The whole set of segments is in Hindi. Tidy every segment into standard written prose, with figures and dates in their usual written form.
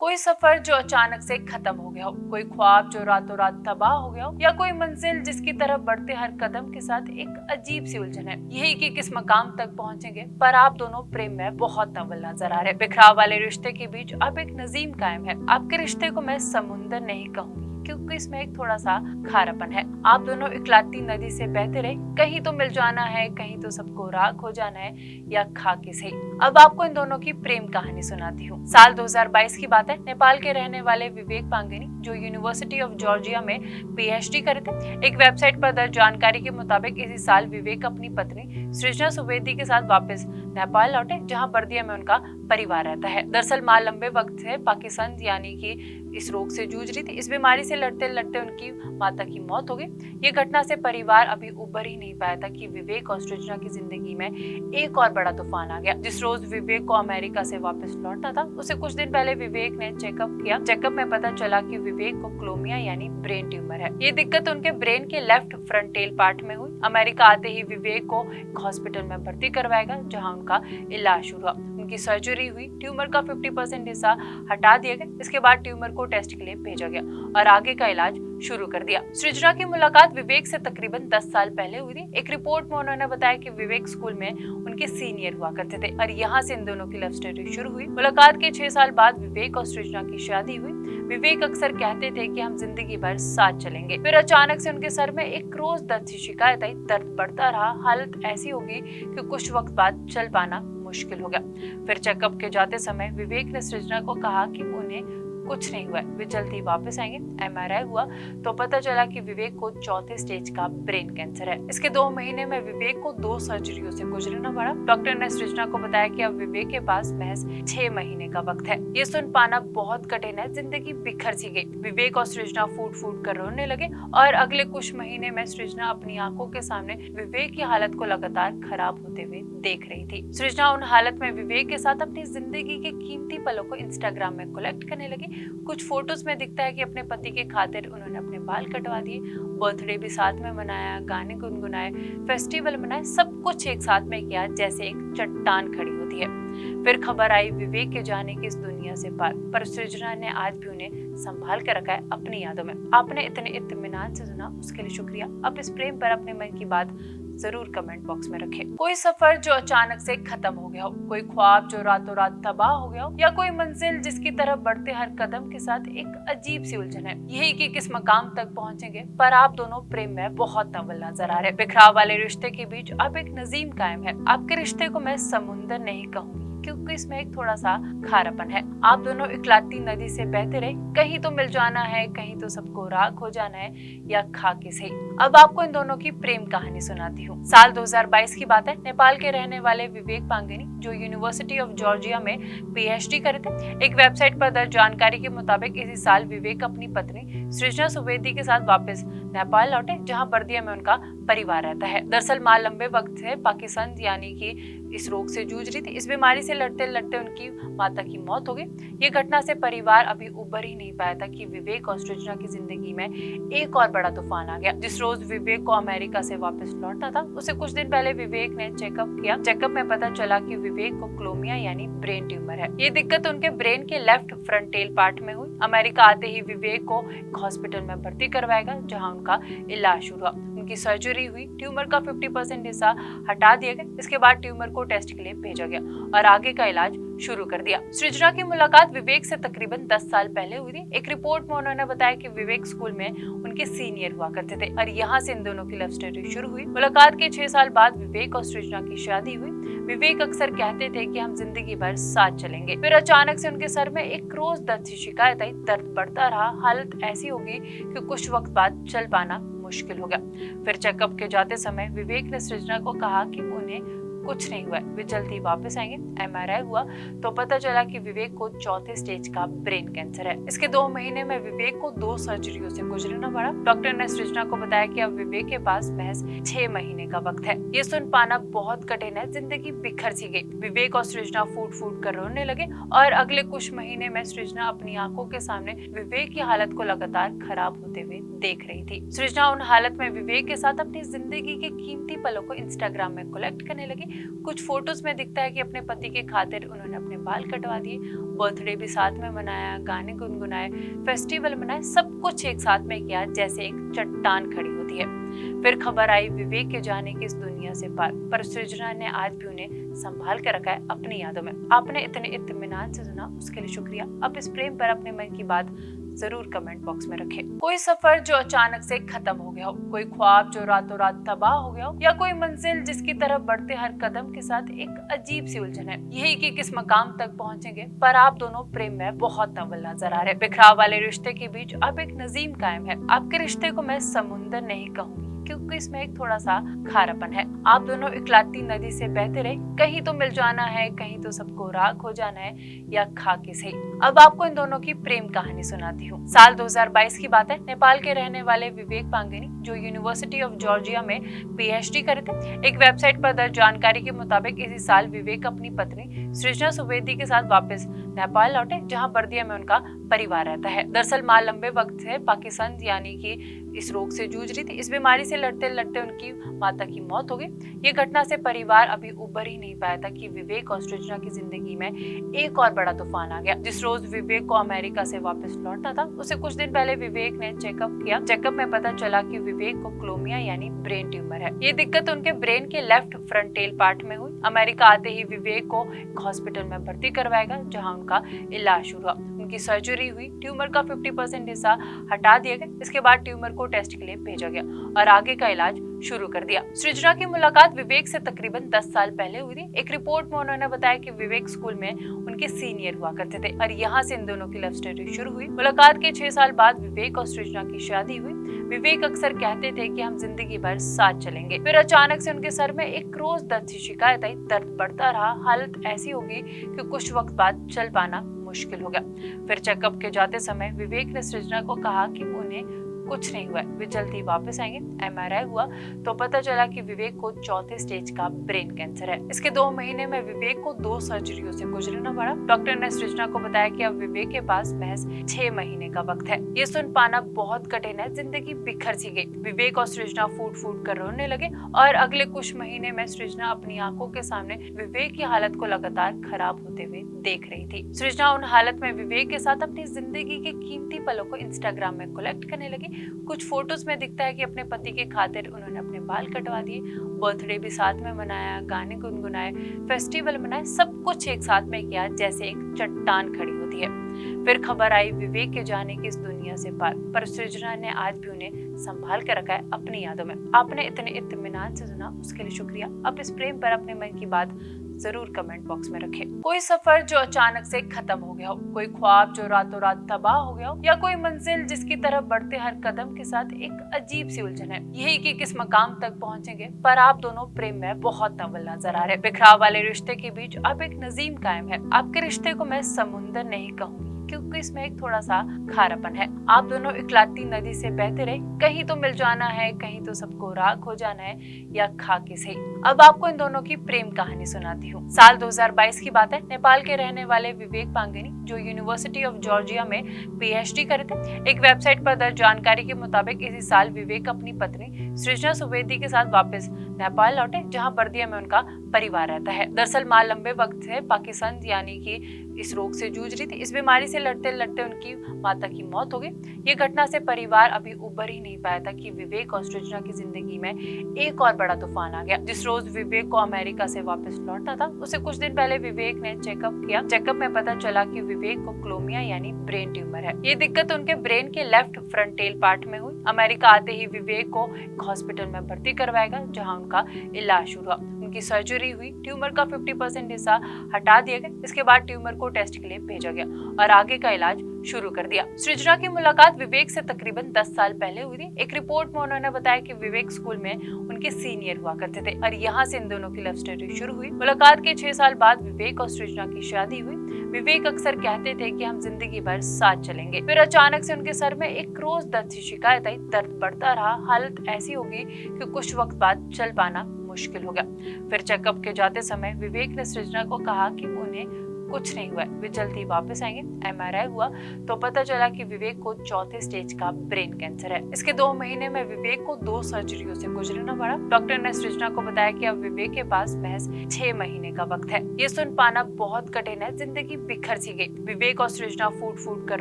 कोई सफर जो अचानक से खत्म हो गया हो, कोई ख्वाब जो रातों रात तबाह हो गया हो, या कोई मंजिल जिसकी तरफ बढ़ते हर कदम के साथ एक अजीब सी उलझन है। यही कि किस मकाम तक पहुंचेंगे, पर आप दोनों प्रेम में बहुत नवल नजर आ रहे। बिखराव वाले रिश्ते के बीच अब एक नजीम कायम है। आपके रिश्ते को मैं समुंदर नहीं कहूंगी, क्योंकि इसमें एक थोड़ा सा खारापन है। आप दोनों इकलाती नदी से बहते रहे, कहीं तो मिल जाना है, कहीं तो सबको राख हो जाना है, या खाके सही। अब आपको इन दोनों की प्रेम कहानी सुनाती हूँ। साल 2022 की बात है। नेपाल के रहने वाले विवेक पांगनी, जो यूनिवर्सिटी ऑफ जॉर्जिया में पीएचडी करे थे, एक वेबसाइट पर दर्ज जानकारी के मुताबिक इसी साल विवेक अपनी पत्नी सृजना सुवेदी के साथ वापस नेपाल लौटे, जहाँ बर्दिया में उनका परिवार रहता है। दरअसल मां लंबे वक्त से पाकिस्तान यानी कि इस रोग से जूझ रही थी। इस बीमारी से लड़ते लड़ते उनकी माता की मौत हो गई। ये घटना से परिवार अभी उबर ही नहीं पाया था कि विवेक और सृजना की जिंदगी में एक और बड़ा तूफान आ गया। जिस रोज विवेक को अमेरिका से वापस लौटना था, उसे कुछ दिन पहले विवेक ने चेकअप किया। चेकअप में पता चला कि विवेक को क्लोमिया यानी ब्रेन ट्यूमर है। ये दिक्कत उनके ब्रेन के लेफ्ट फ्रंटेल पार्ट में हुई। अमेरिका आते ही विवेक को एक हॉस्पिटल में भर्ती करवाएगा, जहाँ उनका इलाज शुरू हुआ। उनकी सर्जरी हुई, ट्यूमर का 50% हिस्सा हटा दिया गया। इसके बाद ट्यूमर को टेस्ट के लिए भेजा गया और आगे का इलाज शुरू कर दिया। सृजना की मुलाकात विवेक से तकरीबन 10 साल पहले हुई थी। एक रिपोर्ट में उन्होंने बताया कि विवेक स्कूल में उनके सीनियर हुआ करते थे और यहाँ से इन दोनों की लव स्टोरी शुरू हुई। मुलाकात के 6 साल बाद विवेक और सृजना की शादी हुई। विवेक अक्सर कहते थे कि हम जिंदगी भर साथ चलेंगे। फिर अचानक से उनके सर में एक रोज दर्द की शिकायत आई। दर्द बढ़ता रहा, हालत ऐसी होगी कि कुछ वक्त बाद चल पाना मुश्किल हो गया। फिर चेकअप के जाते समय विवेक ने सृजना को कहा कि उन्हें कुछ नहीं हुआ, वे जल्दी वापस आएंगे। एमआरआई हुआ तो पता चला कि विवेक को 4थे स्टेज का ब्रेन कैंसर है। इसके 2 महीने में विवेक को 2 सर्जरियों से गुजरना पड़ा। डॉक्टर ने सृजना को बताया कि अब विवेक के पास महज 6 महीने का वक्त है। ये सुन पाना बहुत कठिन है। जिंदगी बिखर सी गई। विवेक और सृजना फूट फूट कर रोने लगे और अगले कुछ महीने में सृजना अपनी आंखों के सामने विवेक की हालत को लगातार खराब होते हुए देख रही थी। सृजना उन हालत में विवेक के साथ अपनी जिंदगी के कीमती पलों को इंस्टाग्राम में कलेक्ट करने लगी। कुछ फोटोज में दिखता है कि अपने पति के खातिर उन्होंने अपने बाल कटवा दिए, बर्थडे भी साथ में मनाया, गाने गुनगुनाए, फेस्टिवल मनाए, सब कुछ एक साथ में किया जैसे एक चट्टान खड़ी होती है। फिर खबर आई विवेक के जाने की इस दुनिया से पार, पर सृजना ने आज भी उन्हें संभाल कर रखा है अपनी यादों में। आपने इतने इत्मीनान से सुना, उसके लिए शुक्रिया। अब इस प्रेम पर अपने मन की बात जरूर कमेंट बॉक्स में रखें। कोई सफर जो अचानक से खत्म हो गया हो, कोई ख्वाब जो रातों रात तबाह हो गया हो, या कोई मंजिल जिसकी तरफ बढ़ते हर कदम के साथ एक अजीब सी उलझन है। यही कि किस मकाम तक पहुंचेंगे, पर आप दोनों प्रेम में बहुत नवल नजर आ रहे। बिखराव वाले रिश्ते के बीच अब एक नजीम कायम है। आपके रिश्ते को मैं समुंदर नहीं कहूंगी, क्योंकि इसमें एक थोड़ा सा खारापन है। आप दोनों इकलाती नदी से बहते रहे, कहीं तो मिल जाना है, कहीं तो सबको राख हो जाना है, या खाके सही। अब आपको इन दोनों की प्रेम कहानी सुनाती हूँ। साल 2022 की बात है। नेपाल के रहने वाले विवेक पांगनी, जो यूनिवर्सिटी ऑफ जॉर्जिया में पीएचडी करे थे, एक वेबसाइट पर दर्ज जानकारी के मुताबिक इसी साल विवेक अपनी पत्नी सृजना सुवेदी के साथ वापस नेपाल लौटे, जहाँ बर्दिया में उनका परिवार रहता है। दरअसल मां लंबे वक्त से पाकिस्तान यानी कि इस रोग से जूझ रही थी। इस बीमारी से लड़ते लड़ते उनकी माता की मौत हो गई। ये घटना से परिवार अभी उबर ही नहीं पाया था कि विवेक और सृजना की जिंदगी में एक और बड़ा तूफान आ गया। जिस रोज विवेक को अमेरिका से वापस लौटना था, उसे कुछ दिन पहले विवेक ने चेकअप किया। चेकअप में पता चला कि विवेक को क्लोमिया यानी ब्रेन ट्यूमर है। ये दिक्कत उनके ब्रेन के लेफ्ट फ्रंटेल पार्ट में हुई। अमेरिका आते ही विवेक को एक हॉस्पिटल में भर्ती करवाएगा, जहाँ उनका इलाज शुरू हुआ। उनकी सर्जरी हुई, ट्यूमर का 50% हिस्सा हटा दिया गया। इसके बाद ट्यूमर को टेस्ट के लिए भेजा गया और आगे का इलाज शुरू कर दिया। सृजना की मुलाकात विवेक से तकरीबन 10 साल पहले हुई थी। एक रिपोर्ट में उन्होंने बताया कि विवेक स्कूल में उनके सीनियर हुआ करते थे और यहाँ से इन दोनों की लव स्टोरी शुरू हुई। मुलाकात के 6 साल बाद विवेक और सृजना की शादी हुई। विवेक अक्सर कहते थे कि हम जिंदगी भर साथ चलेंगे। फिर अचानक से उनके सर में एक रोज दर्द की शिकायत आई। दर्द बढ़ता रहा, हालत ऐसी होगी कि कुछ वक्त बाद चल पाना मुश्किल हो गया। फिर चेकअप के जाते समय विवेक ने सृजना को कहा कि उन्हें कुछ नहीं हुआ, वे जल्दी वापस आएंगे। एमआरआई हुआ तो पता चला कि विवेक को 4थे स्टेज का ब्रेन कैंसर है। इसके 2 महीने में विवेक को 2 सर्जरियों से गुजरना पड़ा। डॉक्टर ने सृजना को बताया कि अब विवेक के पास महज 6 महीने का वक्त है। ये सुन पाना बहुत कठिन है। जिंदगी बिखर सी गई। विवेक और सृजना फूट फूट कर रोने लगे और अगले कुछ महीने में सृजना अपनी आंखों के सामने विवेक की हालत को लगातार खराब होते हुए देख रही थी। सृजना उन हालत में विवेक के साथ अपनी जिंदगी के कीमती पलों को इंस्टाग्राम में कलेक्ट करने लगी। कुछ फोटोज में दिखता है कि अपने पति के खातिर उन्होंने अपने बाल कटवा दिए, बर्थडे भी साथ में मनाया, गाने गुनगुनाए, फेस्टिवल मनाए, सब कुछ एक साथ में किया जैसे एक चट्टान खड़ी होती है। फिर खबर आई विवेक के जाने की इस दुनिया से पार, पर सृजना ने आज भी उन्हें संभाल कर रखा है अपनी यादों में। आपने इतने इत्मीनान से सुना, उसके लिए शुक्रिया। अब इस प्रेम पर अपने मन की बात जरूर कमेंट बॉक्स में रखें। कोई सफर जो अचानक से खत्म हो गया हो, कोई ख्वाब जो रातों रात तबाह हो गया हो, या कोई मंजिल जिसकी तरफ बढ़ते हर कदम के साथ एक अजीब सी उलझन है, यही कि किस मकाम तक पहुंचेंगे, पर आप दोनों प्रेम में बहुत अव्वल नजर आ रहे। बिखराव वाले रिश्ते के बीच अब एक नजीम कायम है। आपके रिश्ते को मैं समुंदर नहीं कहूंगी क्योंकि इसमें एक थोड़ा सा खारापन है। आप दोनों इकलाती नदी से बहते रहे, कहीं तो मिल जाना है, कहीं तो सबको राख हो जाना है, या खाके सही। अब आपको इन दोनों की प्रेम कहानी सुनाती हूँ। साल 2022 की बात है। नेपाल के रहने वाले विवेक पांगनी, जो यूनिवर्सिटी ऑफ जॉर्जिया में पीएचडी करे थे, एक वेबसाइट पर दर्ज जानकारी के मुताबिक इसी साल विवेक अपनी पत्नी सृजना सुवेदी के साथ वापस नेपाल लौटे, जहाँ बर्दिया में उनका परिवार रहता है। दरअसल मां लंबे वक्त से पार्किंसन यानी कि इस रोग से जूझ रही थी। इस बीमारी से लड़ते लड़ते उनकी माता की मौत हो गई। ये घटना से परिवार अभी उबर ही नहीं पाया था कि विवेक और सृजना की जिंदगी में एक और बड़ा तूफान आ गया। जिस रोज विवेक को अमेरिका से वापस लौटना था, उसे कुछ दिन पहले विवेक ने चेकअप किया। चेकअप में पता चला कि विवेक को क्लोमिया यानी ब्रेन ट्यूमर है। ये दिक्कत उनके ब्रेन के लेफ्ट फ्रंटेल पार्ट में हुई। अमेरिका आते ही विवेक को एक हॉस्पिटल में भर्ती करवाएगा, जहाँ उनका इलाज शुरू हुआ। उनकी सर्जरी हुई, ट्यूमर का 50% हिस्सा हटा दिया गया। इसके बाद ट्यूमर को टेस्ट के लिए भेजा गया और आगे का इलाज शुरू कर दिया। सृजना की मुलाकात विवेक से तकरीबन 10 साल पहले हुई थी। एक रिपोर्ट में उन्होंने बताया कि विवेक स्कूल में उनके सीनियर हुआ करते थे और यहाँ से इन दोनों की लव स्टोरी शुरू हुई। मुलाकात के 6 साल बाद विवेक और सृजना की शादी हुई। विवेक अक्सर कहते थे कि हम जिंदगी भर साथ चलेंगे। फिर अचानक से उनके सर में एक रोज दर्द की शिकायत आई। दर्द बढ़ता रहा, हालत ऐसी होगी कि कुछ वक्त बाद चल पाना मुश्किल हो गया। फिर चेकअप के जाते समय विवेक ने सृजना को कहा कि उन्हें कुछ नहीं हुआ, वे जल्दी वापस आएंगे। एमआरआई हुआ तो पता चला कि विवेक को 4थे स्टेज का ब्रेन कैंसर है। इसके 2 महीने में विवेक को 2 सर्जरियों से गुजरना पड़ा। डॉक्टर ने सृजना को बताया कि अब विवेक के पास महज 6 महीने का वक्त है। ये सुन पाना बहुत कठिन है। जिंदगी बिखर सी गई। विवेक और सृजना फूट फूट कर रोने लगे और अगले कुछ महीने में सृजना अपनी आंखों के सामने विवेक की हालत को लगातार खराब होते हुए देख रही थी। सृजना उन हालत में विवेक के साथ अपनी जिंदगी के कीमती पलों को इंस्टाग्राम में कलेक्ट करने लगी। कुछ फोटोज में दिखता है कि अपने पति के खातिर उन्होंने अपने बाल कटवा दिए, बर्थडे भी साथ में मनाया, गाने गुनगुनाए, फेस्टिवल मनाए, सब कुछ एक साथ में किया जैसे एक चट्टान खड़ी होती है। फिर खबर आई विवेक के जाने की इस दुनिया से पार, पर सृजना ने आज भी उन्हें संभाल कर रखा है अपनी यादों में। आपने इतने इत्मीनान से सुना, उसके लिए शुक्रिया। अब इस प्रेम पर अपने मन की बात जरूर कमेंट बॉक्स में रखें। कोई सफर जो अचानक से खत्म हो गया हो, कोई ख्वाब जो रातों रात तबाह हो गया हो, या कोई मंजिल जिसकी तरफ बढ़ते हर कदम के साथ एक अजीब सी उलझन है, यही कि किस मकाम तक पहुंचेंगे, पर आप दोनों प्रेम में बहुत अव्वल नजर आ रहे। बिखराव वाले रिश्ते के बीच अब एक नजीम कायम है। आपके रिश्ते को मैं समुंदर नहीं कहूंगी क्योंकि इसमें एक थोड़ा सा खारापन है। आप दोनों इकलाती नदी से बहते रहे, कहीं तो मिल जाना है, कहीं तो सबको राख हो जाना है, या खाके सही। अब आपको इन दोनों की प्रेम कहानी सुनाती हूँ। साल 2022 की बात है। नेपाल के रहने वाले विवेक पांगनी, जो यूनिवर्सिटी ऑफ जॉर्जिया में पीएचडी करे थे, एक वेबसाइट पर दर्ज जानकारी के मुताबिक इसी साल विवेक अपनी पत्नी सृजना सुवेदी के साथ वापस नेपाल लौटे, जहाँ बर्दिया में उनका परिवार रहता है। दरअसल मां लंबे वक्त से पार्किंसन यानी कि इस रोग से जूझ रही थी। इस बीमारी से लड़ते लड़ते उनकी माता की मौत हो गई। ये घटना से परिवार अभी उबर ही नहीं पाया था कि विवेक और सृजना की जिंदगी में एक और बड़ा तूफान आ गया। जिस रोज विवेक को अमेरिका से वापस लौटना था, उसे कुछ दिन पहले विवेक ने चेकअप किया। चेकअप में पता चला कि विवेक को क्लोमिया यानी ब्रेन ट्यूमर है। ये दिक्कत उनके ब्रेन के लेफ्ट फ्रंटेल पार्ट में हुई। अमेरिका आते ही विवेक को एक हॉस्पिटल में भर्ती करवाएगा, जहाँ उनका इलाज शुरू हुआ। उनकी सर्जरी हुई, ट्यूमर का 50% हिस्सा हटा दिया गया। इसके बाद ट्यूमर को टेस्ट के लिए भेजा गया और आगे का इलाज शुरू कर दिया। सृजना की मुलाकात विवेक से तकरीबन 10 साल पहले हुई थी। एक रिपोर्ट में उन्होंने बताया कि विवेक स्कूल में उनके सीनियर हुआ करते थे और यहाँ से इन दोनों की लव स्टोरी शुरू हुई। मुलाकात के 6 साल बाद विवेक और सृजना की शादी हुई। विवेक अक्सर कहते थे कि हम जिंदगी भर साथ चलेंगे। फिर अचानक से उनके सर में एक रोज दर्द की शिकायत आई। दर्द बढ़ता रहा, हालत ऐसी होगी कि कुछ वक्त बाद चल पाना मुश्किल हो गया। फिर चेकअप के जाते समय विवेक ने सृजना को कहा कि उन्हें कुछ नहीं हुआ, वे जल्दी वापस आएंगे। MRI हुआ तो पता चला कि विवेक को चौथे स्टेज का ब्रेन कैंसर है। इसके 2 महीने में विवेक को 2 सर्जरियों से गुजरना पड़ा। डॉक्टर ने सृजना को बताया कि अब विवेक के पास महज 6 महीने का वक्त है। ये सुन पाना बहुत कठिन है, जिंदगी बिखर सी गई। विवेक और सृजना फूट फूट कर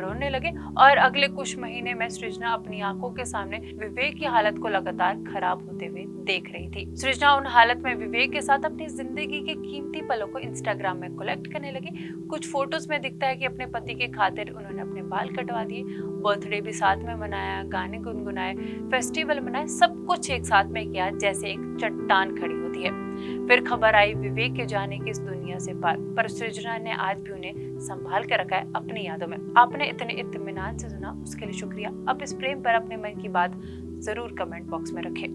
रोने लगे और अगले कुछ महीने में सृजना अपनी आंखों के सामने विवेक की हालत को लगातार खराब होते हुए देख रही थी। सृजना उन हालत में विवेक के साथ अपनी जिंदगी के कीमती पलों को इंस्टाग्राम में कलेक्ट करने लगी। कुछ फोटोज में दिखता है कि अपने पति के खातिर उन्होंने अपने बाल कटवा दिए, बर्थडे भी साथ में मनाया, गाने गुनगुनाए, फेस्टिवल मनाए, सब कुछ एक साथ में किया जैसे एक चट्टान खड़ी होती है। फिर खबर आई विवेक के जाने की इस दुनिया से पार, पर सृजना ने आज भी उन्हें संभाल कर रखा है अपनी यादों में। आपने इतने इत्मीनान से सुना, उसके लिए शुक्रिया। अब इस प्रेम पर अपने मन की बात जरूर कमेंट बॉक्स में रखें।